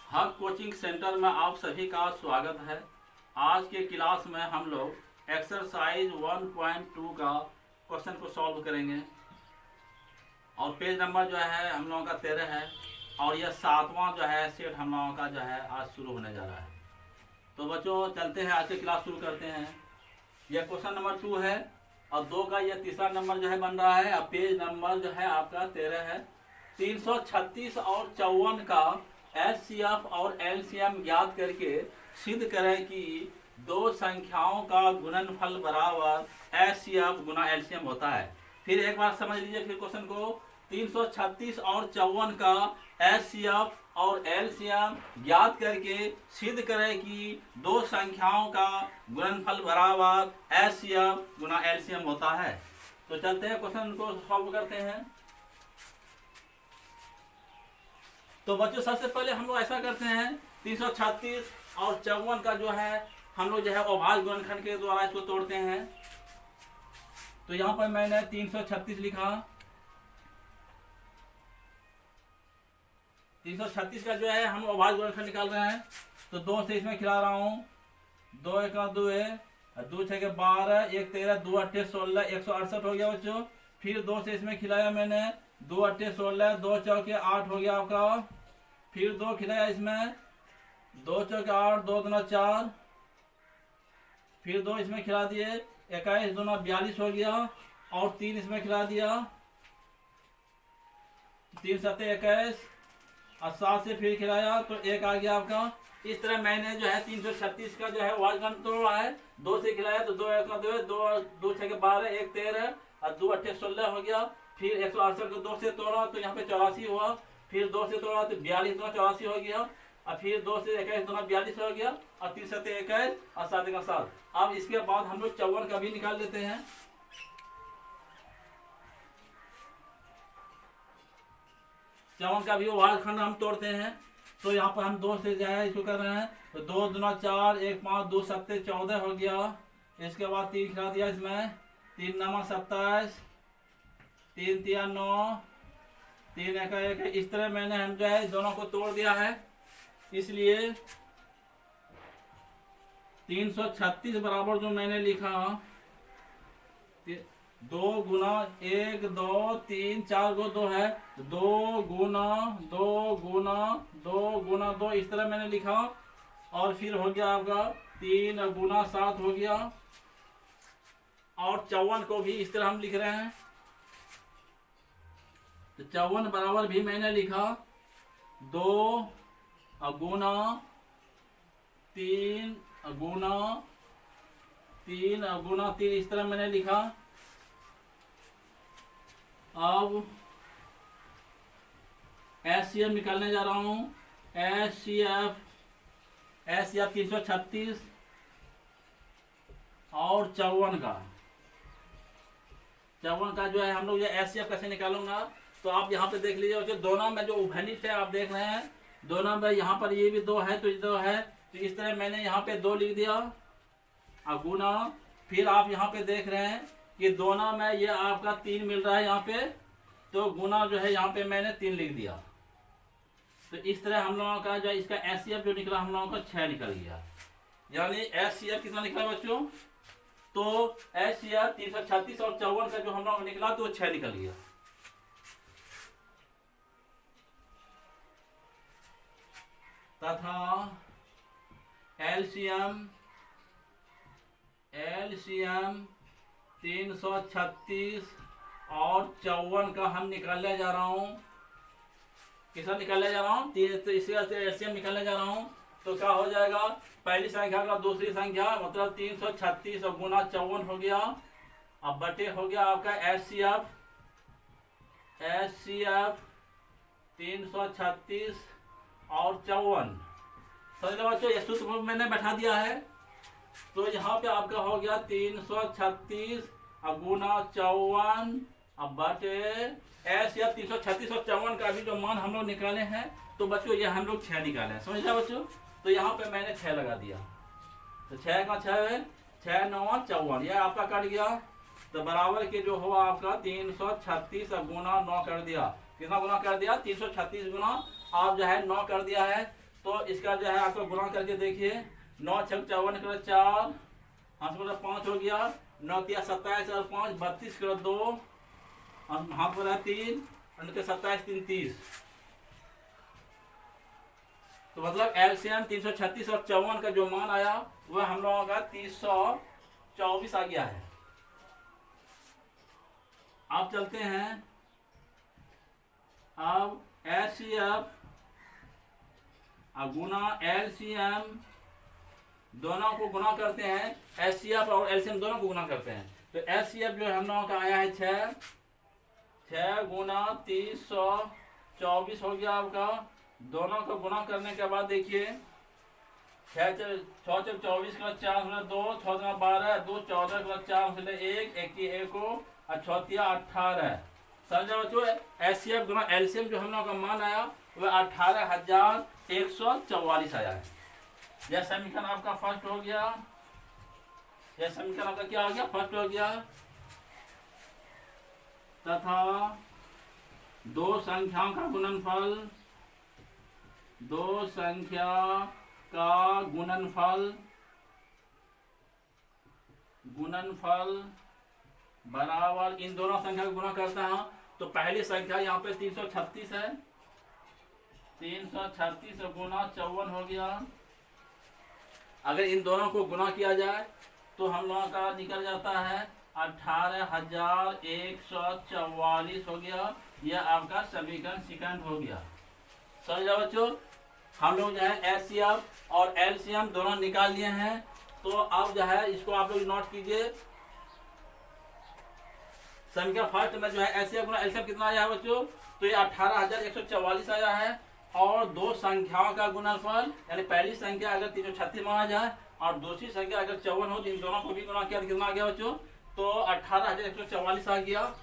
हक coaching centre में आप सभी का स्वागत है। आज के क्लास में हम लोग एक्सरसाइज 1.2 का क्वेश्चन को सॉल्व करेंगे और पेज नंबर जो है हम लोगों का 13 है और यह 7वां जो है सेट हम लोगों का जो है आज शुरू होने जा रहा है। तो बच्चों चलते हैं, आज के क्लास शुरू करते हैं। यह क्वेश्चन नंबर 2 है और 2 का यह तीसरा नंबर जो है बन रहा है। अब पेज नंबर जो है आपका 13 है। 336 और 54 का एचसीएफ और एलसीएम ज्ञात करके सिद्ध करें कि दो संख्याओं का गुणनफल बराबर एचसीएफ गुना एलसीएम होता है। फिर एक बार समझ लीजिए फिर क्वेश्चन को। 336 और 54 का एचसीएफ और एलसीएम ज्ञात करके सिद्ध करें कि दो संख्याओं का गुणनफल बराबर एचसीएफ गुना एलसीएम होता है। तो चलते हैं क्वेश्चन को सॉल्व करते हैं। तो बच्चों सबसे पहले हम लोग ऐसा करते हैं, 336 और 54 का जो है हम लोग जो है अभाज्य गुणनखंड के द्वारा इसको तोड़ते हैं। तो यहाँ पर मैंने 336 लिखा। 336 का जो है हम अभाज्य गुणनखंड निकाल रहे हैं। तो 2 से इसमें खिला रहा हूँ। 2 एक 2 है, 2 6 के 12, 1 13, 2 8 16, 168 हो गया बच्चों। फिर 2 से इसमें खिलाया मैंने, 2 8 16, 2 चौके 8 हो गया आपका। फिर 2 खिलाया इसमें, 2 चौके 8, 2 दूना 4। फिर 2 इसमें खिला दिए, 21 दूना 42 हो गया। और 3 इसमें खिला दिया, 3 सत्ते 21 और 7 से फिर खिलाया तो 1 आ गया आपका। इस तरह मैंने जो है 336 का जो है अभाज्य तोड़ा है। 2 से खिलाया तो 2 1 2 है, 2 6 के 12, 1 13 और 2 8 16 हो गया। फिर 168 को 2 से तोड़ा तो यहाँ पे 84 हुआ। फिर 2 से तोड़ा तो 42 दूना 84 हो गया। और फिर 2 से 21 दूना 42 हो गया। और 3 सत्ते 21 और 7 का 7। अब इसके बाद हम लोग 54 का भी निकाल लेते हैं। चौवन का भी अभाज्य खंड हम तोड़ते हैं। तो यहाँ पर हम 2 से जो है इसको कर रहे हैं। तो 2 दूना 4, 1 5, 2 सत्ते 14 हो गया। इसके बाद 3 खिला दिया इसमें, 3 नमा 27, 3 तिया 9, 3 एक 1। इस तरह मैंने हम जो है दोनों को तोड़ दिया है। इसलिए 336 बराबर जो मैंने लिखा 2 गुना 1 2 3 4 गो 2 है, 2 गुना 2 गुना 2 गुना 2 इस तरह मैंने लिखा। और फिर हो गया आपका 3 गुना 7 हो गया। और 54 को भी इस तरह हम लिख रहे हैं। तो 54 बराबर भी मैंने लिखा 2 गुना 3 गुना 3 गुना 3 इस तरह मैंने लिखा। अब एचसीएफ निकालने जा रहा हूँ। एचसीएफ 336 और 54 का जो है हम लोग ये एचसीएफ कैसे निकालूंगा। तो आप यहाँ पे देख लीजिए, दोनों में जो उभयनिष्ठ है आप देख रहे हैं, दोनों में यहाँ पर ये भी 2 है तो ये 2 है। तो इस तरह मैंने यहाँ पे 2 लिख दिया और गुना। फिर आप यहाँ पे देख रहे हैं कि दोनों में ये आपका 3 मिल रहा है यहाँ पे, तो गुना जो है यहाँ पे मैंने 3 लिख दिया। तो इस तरह हम लोगों का जो इसका एचसीएफ जो निकला हम लोगों का 6 निकल गया। यानी एचसीएफ कितना निकला बच्चों? तो एचसीएफ 336 और 54 का जो हम लोग निकला तो 6 निकल गया। तथा एलसीएम 336 और 54 का हम निकालने जा रहा हूँ। किसका निकालने जा रहा हूँ? तो इसका एलसीएम निकालने जा रहा हूँ। तो क्या हो जाएगा, पहली संख्या का दूसरी संख्या मतलब 336 और गुना 54 हो गया। अब बटे हो गया आपका एचसीएफ 336 और 54। समझ लो बच्चों, ये सूत्र मैंने बैठा दिया है। तो यहाँ पे आपका हो गया 336 और गुना 54 अब बटे एचसीएफ 336 और 54 का भी जो मान हम लोग निकाले हैं। तो बच्चों ये हम लोग 6 निकाले हैं, समझ लिया बच्चों। तो यहाँ पे मैंने 6 लगा दिया। तो 6 का 6 है, 6 9 54, यह आपका कट गया। तो बराबर के जो हुआ आपका 336 गुना 9 कर दिया। कितना गुना कर दिया? 336 गुना आप जो है 9 कर दिया है। तो इसका जो है आपको गुणा करके देखिए, 9 छक 54 करो 4, हाथ पर 5 हो गया, 9 तिया 27 और 5 32 करो 2, हाथ पर है 3 और 27 3 30। तो मतलब एलसीएम 336 और 54 का जो मान आया वह हम लोगों का 324 आ गया है। अब चलते हैं, अब एचसीएफ गुना एलसीएम दोनों को गुना करते हैं, एचसीएफ और एलसीएम दोनों को गुना करते हैं। तो एचसीएफ जो हम लोगों का आया है 6 गुना 324 हो गया आपका। दोनों को गुना करने के बाद देखिए 6 चौक 24 का 4 2 6 12 2 14 का 4 1 1 और 6 18। समझा बच्चों, एचसीएफ गुना एलसीएम जो हम लोगों का मान आया वह 18,144 आया है। यह समीकरण आपका फर्स्ट हो गया, यह समीकरण आपका क्या हो गया, फर्स्ट हो गया। तथा दो संख्याओं का गुणनफल, दो संख्या का गुणनफल बराबर, इन दोनों संख्या को गुणा करता हूं तो पहली संख्या यहाँ पे 336 है, 336 गुना 54 हो गया। अगर इन दोनों को गुना किया जाए तो हम लोगों का निकल जाता है 18,144 हो गया। यह आपका समीकरण सेकंड हो गया। समझ बच्चों, हम लोग जो है एचसीएफ और एलसीएम दोनों निकाल लिए हैं। तो अब जो है इसको आप लोग नोट कीजिए। समीकरण फर्स्ट में जो है एचसीएफ गुना एलसीएम कितना आया है बच्चों, तो ये 18,144 आया है। और दो संख्याओं का गुणनफल, यानी पहली संख्या अगर 336 माना जाए और दूसरी संख्या अगर 54 हो तो इन दोनों को भी गुणा किया तो कितना आ गया बच्चों, तो 18,144 आ गया।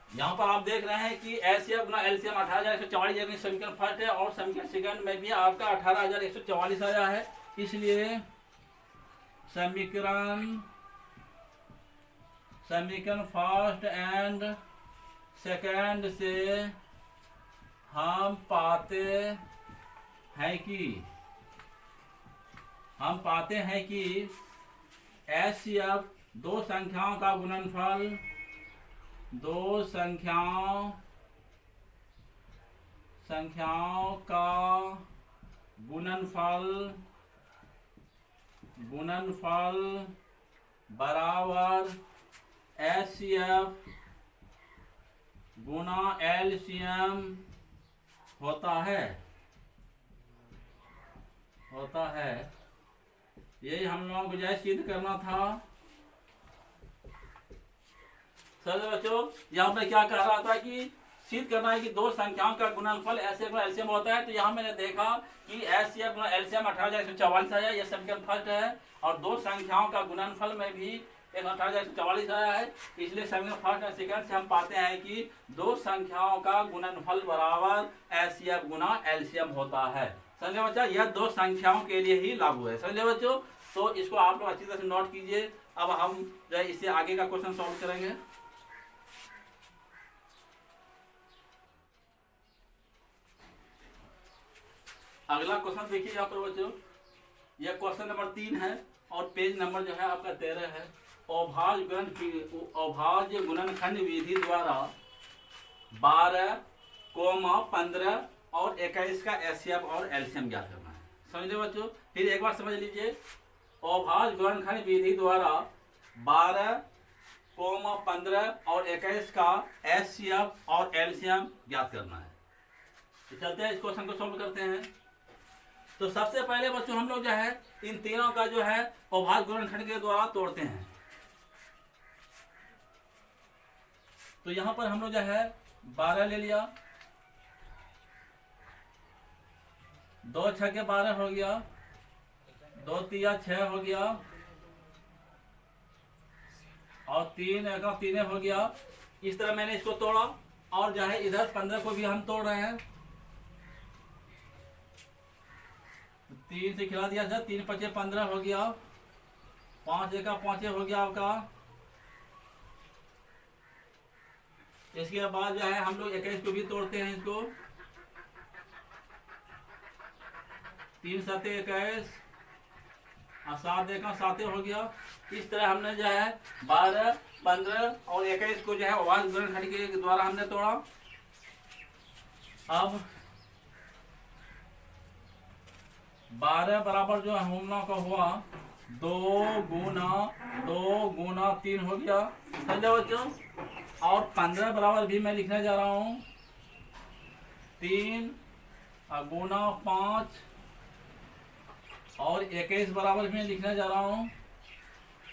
यहाँ पर आप देख रहे हैं कि एचसीएफ गुना एलसीएम 18,144 समीकरण फर्स्ट है और समीकरण सेकंड में भी आपका 18,144 आया है। इसलिए समीकरण फर्स्ट एंड सेकंड से हम पाते हैं कि एचसीएफ दो संख्याओं का गुणनफल, दो संख्याओं का गुणनफल बराबर एचसीएफ गुना एलसीएम होता है। यही हम लोगों को जो है सिद्ध करना था। सर बच्चों, यहाँ पे क्या कह रहा था कि सिद्ध करना है कि दो संख्याओं का गुणनफल एचसीएफ गुना एलसीएम होता है। तो यहाँ मैंने देखा कि एचसीएफ गुना एलसीएम 18,144 आया, यह समीकरण फर्स्ट है। और दो संख्याओं का गुणनफल में भी 18,144 आया है। इसलिए समीकरण फर्स्ट और सेकंड से हम पाते हैं कि दो संख्याओं का गुणनफल बराबर एचसीएफ गुना एलसीएम होता है। समझे बच्चा, यह दो संख्याओं के लिए ही लागू है। समझे बच्चों, तो इसको आप लोग अच्छी तरह से नोट कीजिए। अब हम जो है इससे आगे का क्वेश्चन सॉल्व करेंगे। अगला क्वेश्चन देखिए यहाँ पर बच्चों, यह क्वेश्चन नंबर 3 है और पेज नंबर जो है आपका 13 है। अभाज्य गुणनखंड विधि द्वारा 12, 15 और 21 का एचसीएफ और एलसीएम ज्ञात करना है। समझे बच्चों, फिर एक बार समझ लीजिए। अभाज्य गुणनखंड विधि द्वारा 12, 15 और 21 का एचसीएफ और एलसीएम ज्ञात करना है। तो चलते हैं इस क्वेश्चन को सॉल्व करते हैं। तो सबसे पहले बच्चों हम लोग जो है इन तीनों का जो है अभाज्य गुणनखंड के द्वारा तोड़ते हैं। तो यहां पर हम लोग जो है 12 ले लिया, 2 6 12 हो गया, 2 3 6 हो गया और 3 1 3 हो गया। इस तरह मैंने इसको तोड़ा, और जो है इधर 15 को भी हम तोड़ रहे हैं। 3 से खिला दिया सर, 3 पचे 15 हो गया, 5 एका 5 हो गया आपका। इसके बाद जो है हम लोग 21 को भी तोड़ते हैं इसको। 3 7 21 और 7 एका 7 हो गया। इस तरह हमने जो है 12 15 और 21 को जो है आवाज गुणनखंड के द्वारा हमने तोड़ा। अब 12 बराबर जो हम लोग का हुआ 2 गुना 3 हो गया, समझे बच्चों। और 15 बराबर भी मैं लिखने जा रहा हूँ 3 गुना 5, और 21 बराबर भी मैं लिखने जा रहा हूँ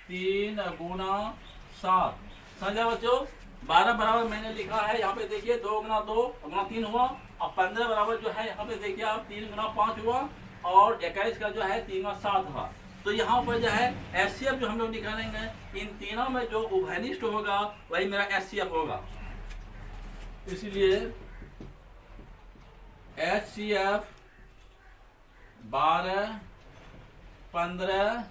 3 गुना 7, समझे बच्चों। 12 बराबर मैंने लिखा है, यहाँ पे देखिए 2 गुना 2 गुना 3 हुआ, और 15 बराबर जो है यहाँ पे देखिए आप 3 गुना 5 हुआ, और 21 का जो है 3 गुना 7 हुआ। तो यहाँ पर जो है एचसीएफ जो हम लोग निकालेंगे, इन तीनों में जो उभयनिष्ठ होगा वही मेरा एचसीएफ होगा। इसलिए एचसीएफ 12 15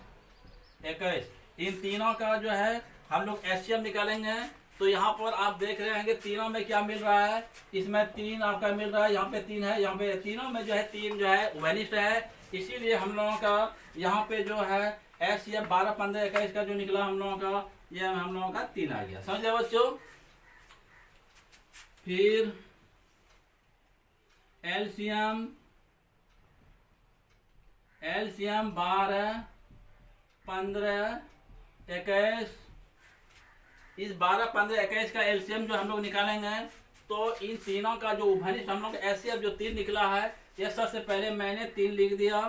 21 इन तीनों का जो है हम लोग एचसीएफ निकालेंगे। तो यहाँ पर आप देख रहे हैं कि तीनों में क्या मिल रहा है, इसमें 3 आपका मिल रहा है, यहाँ पे 3 है, यहाँ पे तीनों में जो है 3 जो है उभयनिष्ठ है। इसीलिए हम लोगों का यहाँ पे जो है एचसीएफ 12 15 21 का जो निकला हम लोगों का, ये हम लोगों का 3 आ गया, समझे बच्चों। फिर एलसीएम 12 15 21, इस 12 15 21 का एलसीएम जो हम लोग निकालेंगे, तो इन तीनों का जो उभयनिष्ठ हम लोग एचसीएफ जो 3 निकला है, ये सबसे पहले मैंने 3 लिख दिया।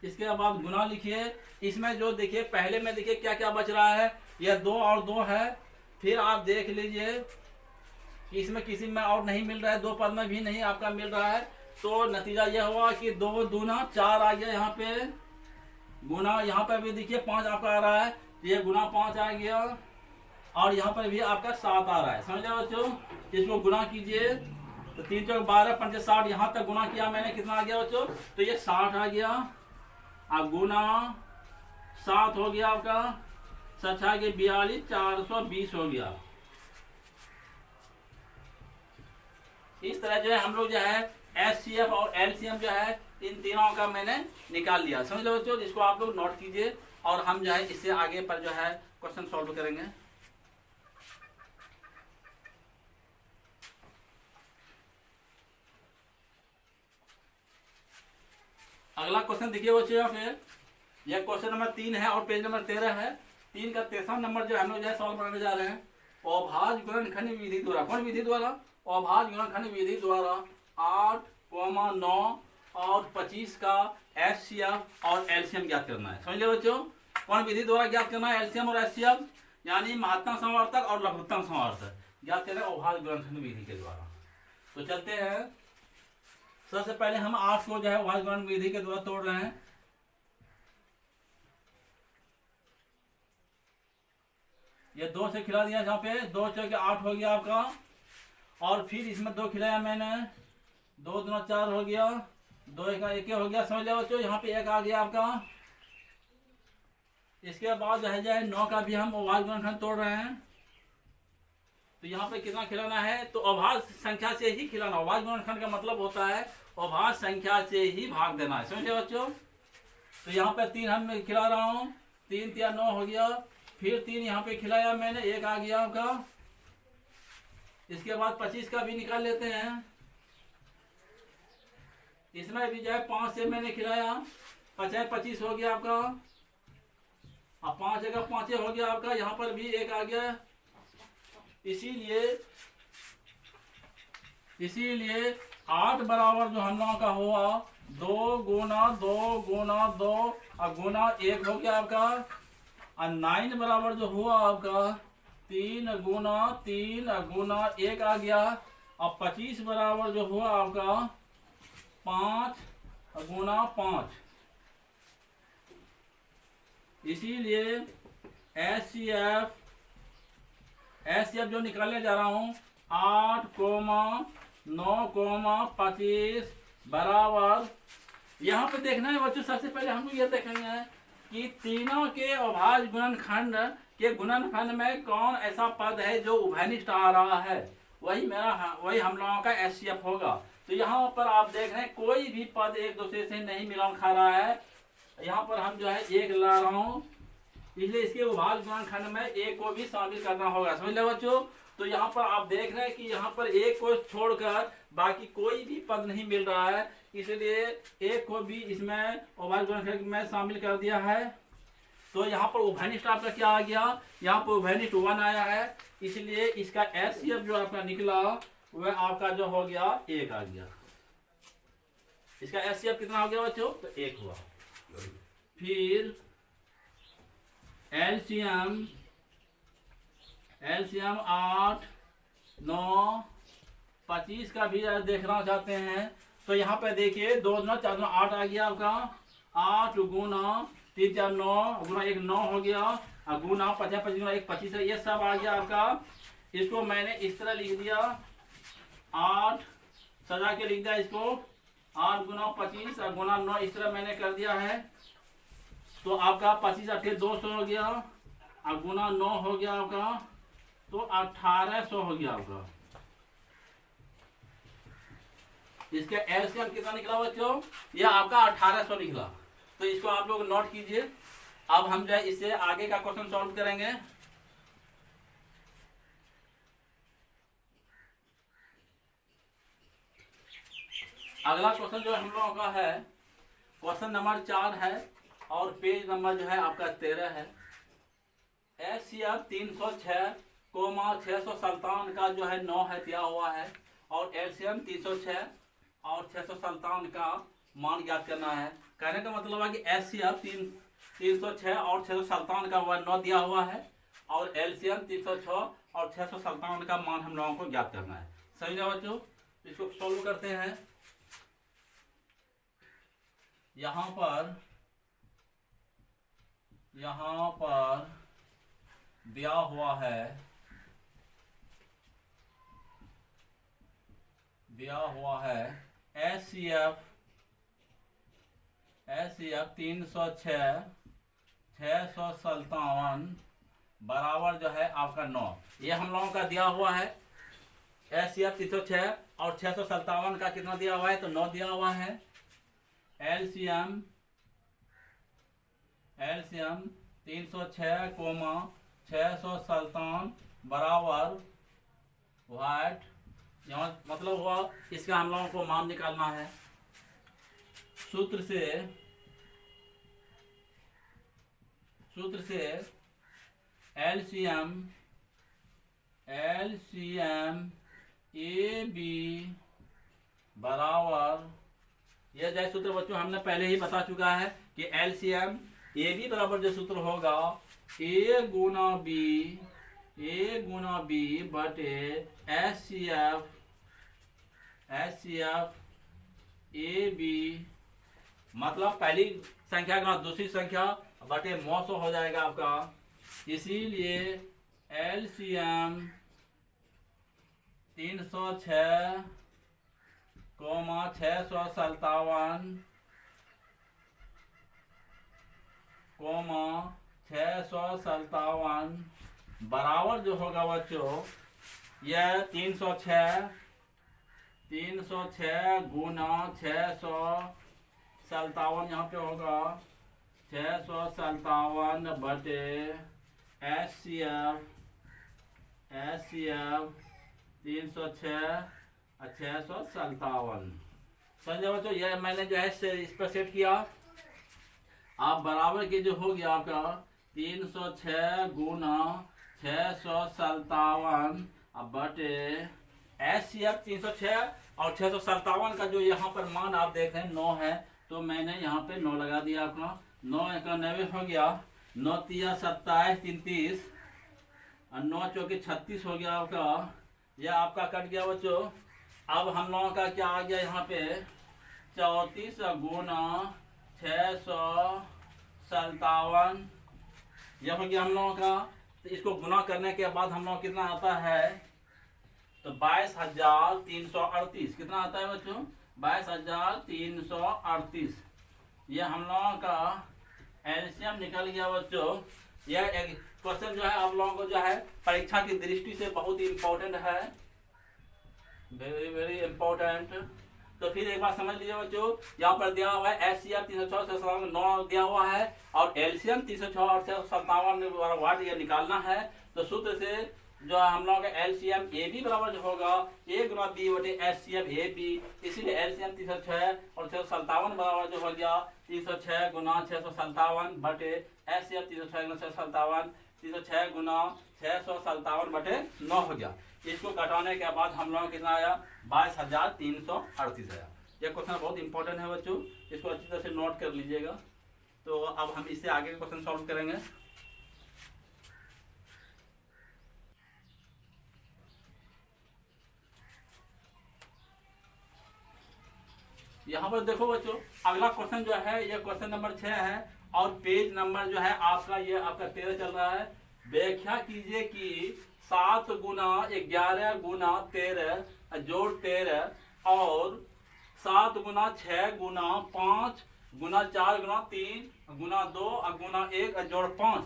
इसके बाद गुना लिखिए। इसमें जो देखिए पहले में देखिए क्या क्या बच रहा है, यह 2 और 2 है। फिर आप देख लीजिए इसमें किसी में और नहीं मिल रहा है, 2 पद में भी नहीं आपका मिल रहा है। तो नतीजा यह हुआ कि 2 दूना 4 आ गया, यहाँ पे गुना, यहाँ पे भी देखिए 5 आपका आ रहा है, ये गुना 5 आ गया, और यहाँ पर भी आपका 7 आ रहा है, समझे बच्चों। इसको गुना कीजिए तो 3 चौक 12 5 60, यहाँ तक गुना किया मैंने, कितना आ गया बच्चों, तो ये 60 आ गया। अब गुना 7 हो गया आपका, 7 के 42 420 हो गया। इस तरह जो है हम लोग जो है एचसीएफ और एलसीएम जो है इन तीनों का मैंने निकाल लिया, समझ लो बच्चों। इसको आप लोग नोट कीजिए, और हम जो है इससे आगे पर जो है क्वेश्चन सॉल्व करेंगे। अगला क्वेश्चन देखिए बच्चों, यहाँ पे यह क्वेश्चन नंबर 3 है और पेज नंबर 13 है। 3 का 13वां नंबर जो हम लोग जो है सॉल्व करने जा रहे हैं। अभाज्य गुणनखंड विधि द्वारा, कौन विधि द्वारा, अभाज्य गुणनखंड विधि द्वारा 8, 9 और 25 का एचसीएफ और एलसीएम ज्ञात करना है, समझ लो बच्चों। कौन विधि द्वारा ज्ञात करना है एलसीएम और एचसीएफ, यानी महत्तम समावर्तक और लघुत्तम समावर्तक ज्ञात करना है अभाज्य गुणनखंड विधि के द्वारा। तो चलते हैं, सबसे पहले हम 8 को जो है अभाज्य गुणनखंड विधि के द्वारा तोड़ रहे हैं। ये 2 से खिला दिया, जहाँ पे 2 चौके 8 हो गया आपका, और फिर इसमें 2 खिलाया मैंने, 2 दूना 4 हो गया, 2 एक 1 हो गया, समझ लिया बच्चों। यहाँ पे 1 आ गया आपका। इसके बाद जो है 9 का भी हम अभाज्य गुणनखंड तोड़ रहे हैं। तो यहाँ पे कितना खिलाना है, तो अभाज्य संख्या से ही खिलाना। अभाज्य गुणनखंड का मतलब होता है अभाज्य संख्या से ही भाग देना है, समझे बच्चों। तो यहाँ पे 3 हम खिला रहा हूँ, 3 3 9 हो गया, फिर 3 यहाँ पे खिलाया मैंने, 1 आ गया आपका। इसके बाद 25 का भी निकाल लेते हैं। इसमें भी जो है 5 से मैंने खिलाया, 5 25 हो गया आपका, अब 5 जगह 5 हो गया आपका, यहाँ पर भी 1 आ गया। इसीलिए 8 बराबर जो हम लोगों का हुआ 2 गुना 2 गुना 2 और गुना 1 हो गया आपका। और 9 बराबर जो हुआ आपका 3 गुना 3 गुना 1 आ गया। और 25 बराबर जो हुआ आपका 5 गुना 5। इसीलिए एचसीएफ HCF जो निकालने जा रहा हूँ 8,9,25 बराबर, यहाँ पे देखना है बच्चों, सबसे पहले हम लोग ये देखेंगे कि तीनों के अभाज्य गुणनखंड के गुणनखंड में कौन ऐसा पद है जो उभयनिष्ठ आ रहा है, वही हम लोगों का HCF होगा। तो यहाँ पर आप देख रहे हैं कोई भी पद एक दूसरे से नहीं मिलान खा रहा है। यहाँ पर हम जो है एक ला रहा हूँ, इसलिए इसके उभाज्य गुणनखंड में एक को भी शामिल करना होगा, समझ लो बच्चों। तो यहाँ पर आप देख रहे हैं कि यहाँ पर एक को छोड़कर बाकी कोई भी पद नहीं मिल रहा है, इसलिए एक को भी इसमें उभाज्य गुणनखंड में शामिल कर दिया है। तो यहाँ पर उभयनिष्ठ आपका क्या आ गया, यहाँ पर उभयनिष्ठ 1 आया है, इसलिए इसका HCF जो आपका निकला वह आपका जो हो गया 1 आ गया। इसका HCF कितना हो गया बच्चों, तो 1 हुआ। फिर LCM 8, 9, 25 का भी देखना चाहते हैं, तो यहाँ पे देखिए 2 9 4 9 8 आ गया आपका। 8 गुना 3 4 9 गुना 1 9 हो गया, और गुना 50 25 गुना 1 25 है, ये सब आ गया आपका। इसको मैंने इस तरह लिख दिया, 8 सजा के लिख दिया इसको, 8 गुना 25 और गुना 9 इस तरह मैंने कर दिया है। तो आपका 25 8 200 हो गया, और गुना 9 हो गया आपका, तो 1800 हो गया आपका। इसका LCM कितना निकला बच्चों, यह आपका 1800 निकला। तो इसको आप लोग नोट कीजिए। अब हम जो है इससे आगे का क्वेश्चन सॉल्व करेंगे। अगला क्वेश्चन जो हम लोगों का है क्वेश्चन नंबर 4 है, और पेज नंबर जो है आपका 13 है। HCF 306,657 का जो है 9 है दिया हुआ है, और LCM 306 और 657 का मान ज्ञात करना है। कहने का मतलब है कि HCF 306 और 657 का वह 9 दिया हुआ है, और LCM 306 और 657 का मान हम लोगों को ज्ञात करना है। सही ना बच्चों, इसको सोल्व करते हैं। यहाँ पर दिया हुआ है HCF 306 657 बराबर जो है आपका 9, ये हम लोगों का दिया हुआ है। HCF 306 और 657 का कितना दिया हुआ है, तो 9 दिया हुआ है। LCM 306, 657 बराबर वाट, यहाँ मतलब हुआ इसका हम लोगों को मान निकालना है। सूत्र से LCM AB बराबर, यह जो सूत्र बच्चों हमने पहले ही बता चुका है कि LCM AB बराबर जो सूत्र होगा A गुना B बटे HCF AB, मतलब पहली संख्या गुना दूसरी संख्या बटे 900 हो जाएगा आपका। इसीलिए LCM 306, 657 बराबर जो होगा बच्चों, यह 306 गुना 657 यहाँ पे होगा 657 बटे HCF 306 657। समझे बच्चों, यह मैंने जो है इस पर सेट किया। आप बराबर के जो हो गया आपका 306 गुना 657 बटे HCF 306 और 657 का जो यहाँ पर मान आप देख रहे हैं 9 है, तो मैंने यहाँ पे 9 लगा दिया आपका। 9 91 हो गया, 9 तिया 27 33 और 9 चौके 36 हो गया आपका। यह आपका कट गया बच्चों। अब हम लोगों का क्या आ गया यहाँ पे 34 गुना 657, यह हो गया हम लोगों का तो इसको गुना करने के बाद हम लोग कितना आता है, तो 22,338 कितना आता है बच्चों, 22,338। ये हम लोगों का एलसीएम निकल गया बच्चों। यह एक क्वेश्चन जो है आप लोगों को जो है परीक्षा की दृष्टि से बहुत ही इंपॉर्टेंट है, वेरी वेरी इंपॉर्टेंट। तो फिर एक बार समझ लीजिए बच्चों, यहाँ पर दिया हुआ है एचसीएफ 306 से 9 दिया हुआ है और एलसीएम 306 और 57 वाट ये निकालना है। तो सूत्र से जो हम लोग का एलसीएम ए बी बराबर जो होगा ए गुना बी बटे एचसीएफ ए बी, इसीलिए एलसीएम 306 और 657 बराबर जो हो गया 306 गुना 657 बटे एचसीएफ 306 गुना 657, 306 गुना 657 बटे 9 हो गया। इसको घटाने के बाद हम लोग कितना आया, 22,338 आया। यह क्वेश्चन बहुत इंपॉर्टेंट है बच्चों, इसको अच्छी तरह से नोट कर लीजिएगा। तो अब हम इससे आगे के क्वेश्चन सॉल्व करेंगे। यहाँ पर देखो बच्चों, अगला क्वेश्चन जो है ये क्वेश्चन नंबर 6 है और पेज नंबर जो है आपका ये आपका 13 चल रहा है। व्याख्या कीजिए कि 7 गुना 11 गुना 13 जोड़ 13 और 7 गुना 6 गुना 5 गुना 4 गुना 3 गुना 2 और गुना 1 जोड़ 5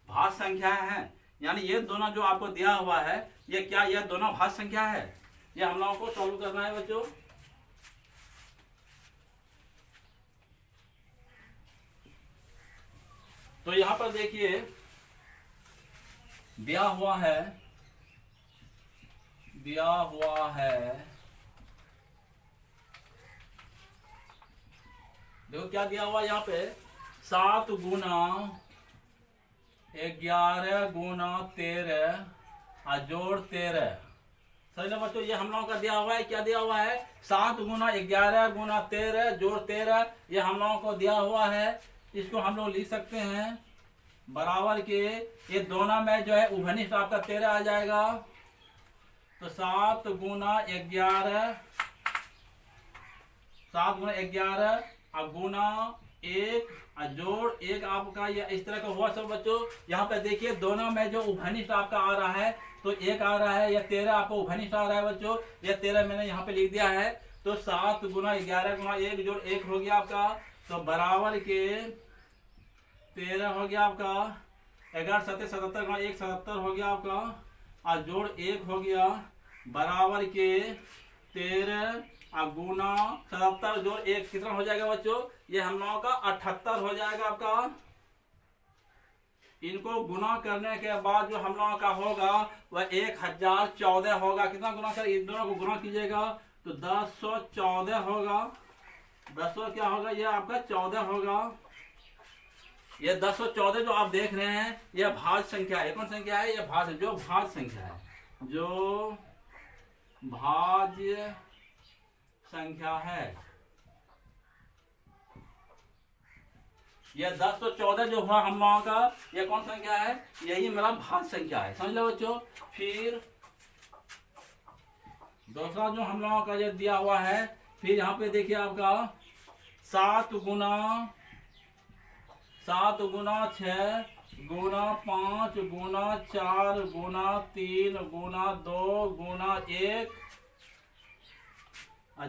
भाज्य संख्या है। यानी ये दोनों जो आपको दिया हुआ है ये क्या, ये दोनों भाज्य संख्या है। ये हम लोगों को सॉल्व करना है बच्चों। तो यहां पर देखिए दिया हुआ है देखो क्या दिया हुआ यहाँ पे, 7 गुना 11 गुना 13 जोड़ 13। सही ना बच्चों, ये हम लोगों का दिया हुआ है। क्या दिया हुआ है, 7 गुना 11 गुना 13 जोड़ 13, ये हम लोगों को दिया हुआ है। इसको हम लोग लिख सकते हैं बराबर के, ये दोनों में जो है उभयनिष्ठ आपका 13 आ जाएगा। तो 7 गुना 11 और गुना 1 और जोड़ 1 आपका ये इस तरह का हुआ। सब बच्चों यहाँ पे देखिए दोनों में जो उभयनिष्ठ आपका आ रहा है तो 1 आ रहा है, या 13 आपको उभयनिष्ठ आ रहा है बच्चों। यह 13 मैंने यहाँ पे लिख दिया है। तो 7 गुना 11 गुना 1 जोड़ 1 हो गया आपका, तो बराबर के 13 हो गया आपका। 11 7 77 गुना 1 77 हो गया आपका और जोड़ 1 हो गया बराबर के 13 और गुना 77 जोड़ 1 कितना हो जाएगा बच्चों, ये हम लोगों का 78 हो जाएगा आपका। इनको गुना करने के बाद जो हम लोगों का होगा वह 1014 होगा। कितना गुना कर, इन दोनों को गुना कीजिएगा तो 1014 होगा। 10 क्या होगा, ये आपका 14 होगा। ये 1014 जो आप देख रहे हैं यह भाज्य संख्या है। कौन संख्या है, यह भाज्य, जो भाज्य संख्या है, जो भाज्य संख्या है। यह 1014 जो हुआ हम लोगों का, यह कौन संख्या है, यही मेरा भाज्य संख्या है। समझ लो बच्चों। फिर दूसरा जो हम लोगों का ये दिया हुआ है, फिर यहाँ पे देखिए आपका 7 गुना 6 गुना 5 गुना 4 गुना 3 गुना 2 गुना 1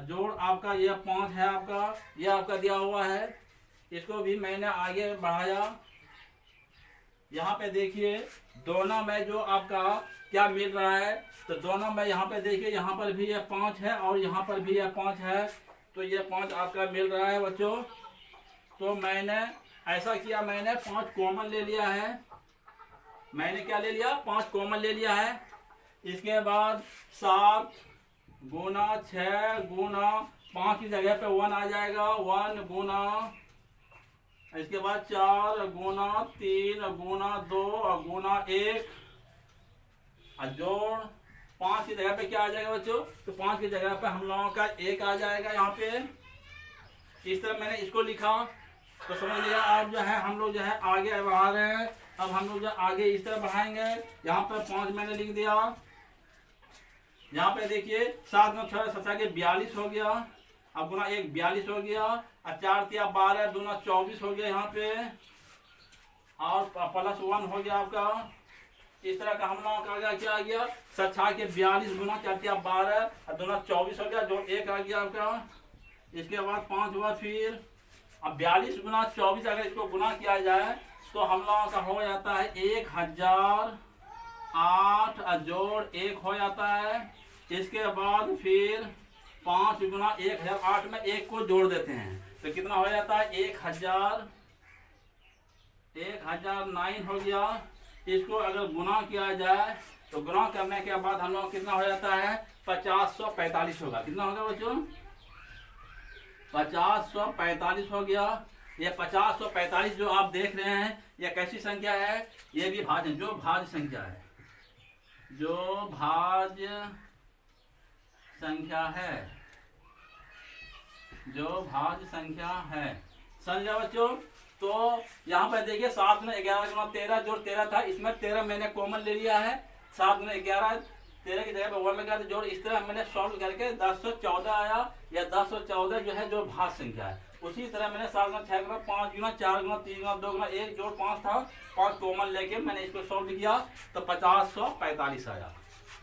जोड़ आपका यह 5 है आपका, यह आपका दिया हुआ है। इसको भी मैंने आगे बढ़ाया। यहाँ पे देखिए दोनों में जो आपका क्या मिल रहा है, तो दोनों में यहाँ पे देखिए, यहाँ पर भी यह 5 है और यहाँ पर भी यह 5 है। तो ये 5 आपका मिल रहा है बच्चों। तो मैंने ऐसा किया, मैंने 5 कॉमन ले लिया है। मैंने क्या ले लिया, 5 कॉमन ले लिया है। इसके बाद 7 गुना 6 गुना 5 की जगह पे 1 आ जाएगा, 1 गुना, इसके बाद 4 गुना 3 गुना 2 और गुना 1 और जोड़ 5 की जगह पे क्या आ जाएगा बच्चों, तो 5 की जगह पे हम लोगों का 1 आ जाएगा यहाँ पे। इस तरह मैंने इसको लिखा। तो समझ लिया। अब जो है हम लोग जो है आगे बढ़ा रहे हैं। अब हम लोग जो आगे इस तरह बढ़ाएंगे। यहाँ पर 5 मैंने लिख दिया। यहाँ पे देखिए 7 9 6 7 के 42 हो गया। अब गुना 1 42 हो गया और 4 3 12 दूना 24 हो गया यहाँ पे, और प्लस 1 हो गया आपका। इस तरह का हम लोगों का आगे क्या आ गया, 7 के 42 गुना 4 12 और 2 24 हो गया, जो 1 आ गया आपका। इसके बाद 5 हुआ, फिर अब 42 गुना 24 अगर इसको गुना किया जाए तो हम लोगों का हो जाता है 1008 जोड़ 1 हो जाता है। इसके बाद फिर 5 गुना 1008 में 1 को जोड़ देते हैं तो कितना हो जाता है 1009 हो गया। इसको अगर गुना किया जाए तो गुना करने के बाद हम लोग कितना हो जाता है 5045 होगा। कितना होगा बच्चों 5045 हो गया। ये 5045 जो आप देख रहे हैं ये कैसी संख्या है, ये भी भाज्य जो भाज्य संख्या है, जो भाज्य संख्या है, जो भाज्य संख्या है। समझा बच्चों। तो यहाँ पर देखिए 7 में 11 गुना 13 जोड़ 13 था, इसमें 13 मैंने कॉमन ले लिया है। 7 में 11 13 की जगह पर 1 लगा जोड़, इस तरह मैंने सॉल्व करके 1014 आया। या 1014 जो है जो भाज्य संख्या है। उसी तरह मैंने 7 गुना 6 गुना 5 गुना 4 गुना 3 गुना 2 गुना 1 जोड़ 5 था, 5 कॉमन लेके मैंने इसको सॉल्व किया तो 5045 आया।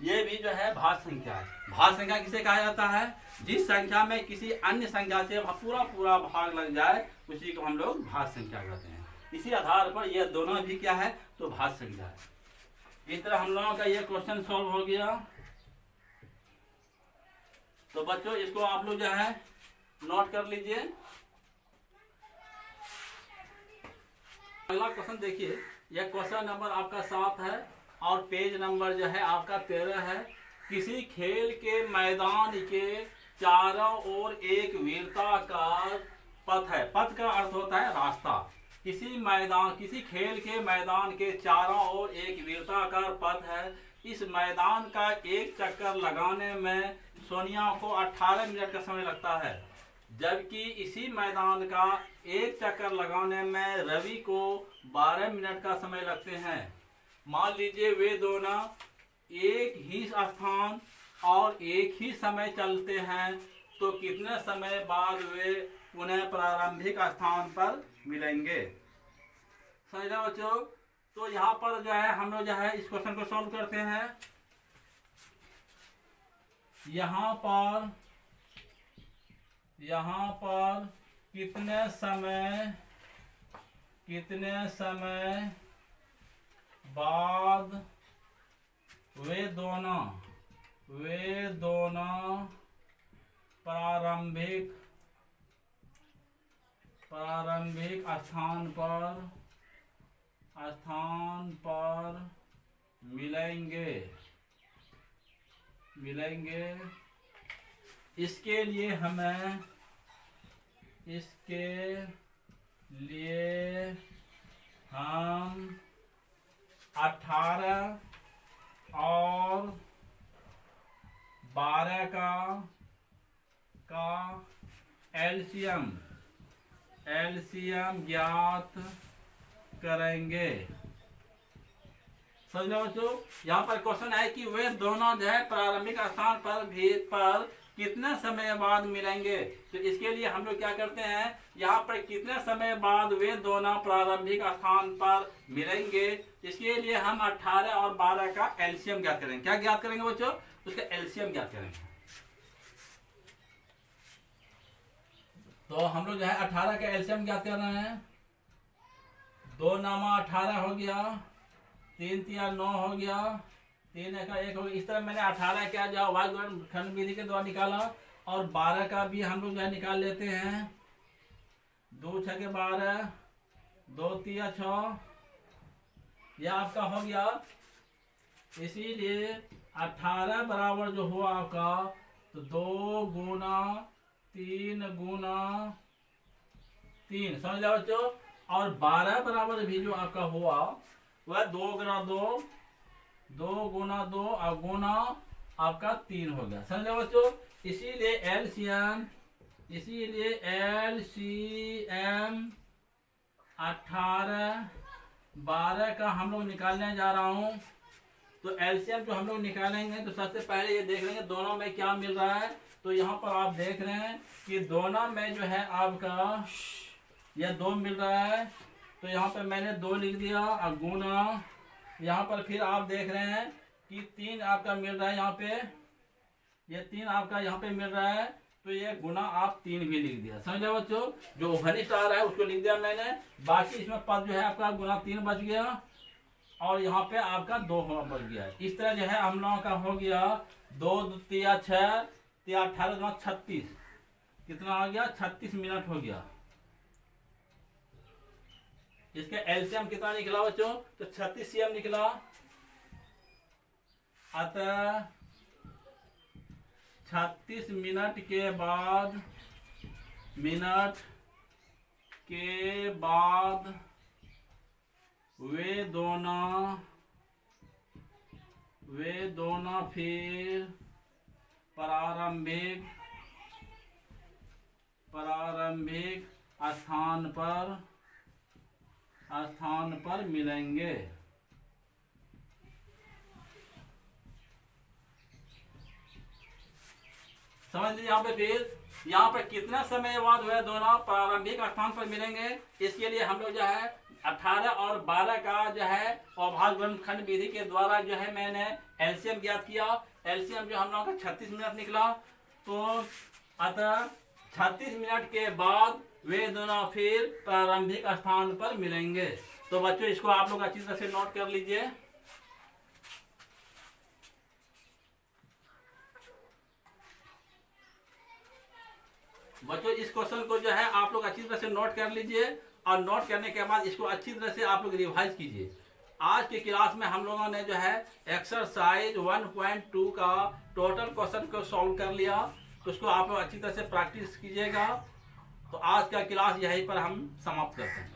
ये भी जो है भाज्य संख्या है। भाज्य संख्या किसे कहा जाता है, जिस संख्या में किसी अन्य संख्या से पूरा पूरा भाग लग जाए उसी को हम लोग भाज्य संख्या कहते हैं। इसी आधार पर ये दोनों भी क्या है तो भाज्य संख्या है। इस तरह हम लोगों का ये क्वेश्चन सॉल्व हो गया। तो बच्चों इसको आप लोग जो है नोट कर लीजिए। अगला क्वेश्चन देखिए, यह क्वेश्चन नंबर आपका 7 है और पेज नंबर जो है आपका 13 है। किसी खेल के मैदान के चारों ओर एक वृत्ताकार पथ है। पथ का अर्थ होता है रास्ता। किसी खेल के मैदान के चारों ओर एक वृत्ताकार पथ है। इस मैदान का एक चक्कर लगाने में सोनिया को 18 मिनट का समय लगता है, जबकि इसी मैदान का एक चक्कर लगाने में रवि को 12 मिनट का समय लगते हैं। मान लीजिए वे दोनों एक ही स्थान और एक ही समय चलते हैं तो कितने समय बाद वे पुनः प्रारंभिक स्थान पर मिलेंगे। समझना बच्चों। तो यहाँ पर जो है हम लोग जो है इस क्वेश्चन को सॉल्व करते हैं। यहाँ पर कितने समय बाद वे दोनों प्रारंभिक स्थान पर मिलेंगे। इसके लिए हम 18 और 12 का एलसीएम ज्ञात करेंगे। समझो बच्चों। यहाँ पर क्वेश्चन है कि वे दोनों जो है प्रारंभिक स्थान पर कितने समय बाद मिलेंगे। तो इसके लिए हम लोग क्या करते हैं, यहाँ पर कितने समय बाद वे दोनों प्रारंभिक स्थान पर मिलेंगे, इसके लिए हम 18 और 12 का एलसीएम ज्ञात करेंगे। क्या ज्ञात करेंगे बच्चों, उसका एलसीएम ज्ञात करेंगे। तो हम लोग जो है 18 का एलसीएम ज्ञात कर रहे हैं। 2 नामा 18 हो गया, 3 तिया 9 हो गया, 3 का 1 हो गया। इस तरह मैंने 18 का जो खंड विधि के द्वारा निकाला और 12 का भी हम लोग जो है निकाल लेते हैं। 2 6 के 12, 2 तिया 6, यह आपका हो गया। इसीलिए 18 बराबर जो हुआ आपका तो 2 गुना 3 गुना 3, समझ लो बच्चों। और 12 बराबर भी जो आपका हुआ वह 2 गुना 2, 2 गुना 2 और गुना आपका 3 हो गया। समझ लो बच्चों। इसीलिए एलसीएम 18 12 का हम लोग निकालने जा रहा हूँ। तो एलसीएम जो हम लोग निकालेंगे तो सबसे पहले ये देख लेंगे दोनों में क्या मिल रहा है। तो यहाँ पर आप देख रहे हैं कि दोनों में जो है आपका यह 2 मिल रहा है। तो यहाँ पे मैंने 2 लिख दिया और गुना यहाँ पर फिर आप देख रहे हैं कि 3 आपका मिल रहा है यहाँ पे, ये 3 आपका यहाँ पे मिल रहा है, तो ये गुना आप 3 भी लिख दिया। समझे बच्चों, जो घनिष्ठ आ रहा है उसको लिख दिया मैंने, बाकी इसमें पद जो है आपका गुना 3 बच गया और यहाँ पे आपका 2 बच गया। इस तरह जो है हम लोगों का हो गया 2 तिया 6 तिया 18 36, कितना आ गया 36 मिनट हो गया। इसका एलसीएम कितना निकला बच्चों, तो 36 सीएम निकला। अतः 36 मिनट के बाद वे दोनों फिर प्रारंभिक स्थान पर मिलेंगे। समझ लीजिए यहाँ पे फिर यहाँ पे कितना समय बाद वह दोनों प्रारंभिक स्थान पर मिलेंगे। इसके लिए हम लोग जो है 18 और 12 का जो है अभाज्य गुणनखंड विधि के द्वारा जो है मैंने एलसीएम ज्ञात किया। एलसीएम जो हम लोगों का 36 मिनट निकला। तो अतः 36 मिनट के बाद वे दोनों फिर प्रारंभिक स्थान पर मिलेंगे। तो बच्चों इसको आप लोग अच्छी तरह से नोट कर लीजिए। बच्चों इस क्वेश्चन को जो है आप लोग अच्छी तरह से नोट कर लीजिए और नोट करने के बाद इसको अच्छी तरह से आप लोग रिवाइज कीजिए। आज के क्लास में हम लोगों ने जो है एक्सरसाइज 1.2 का टोटल क्वेश्चन को सॉल्व कर लिया। तो उसको आप लोग अच्छी तरह से प्रैक्टिस कीजिएगा। तो आज का क्लास यहीं पर हम समाप्त करते हैं।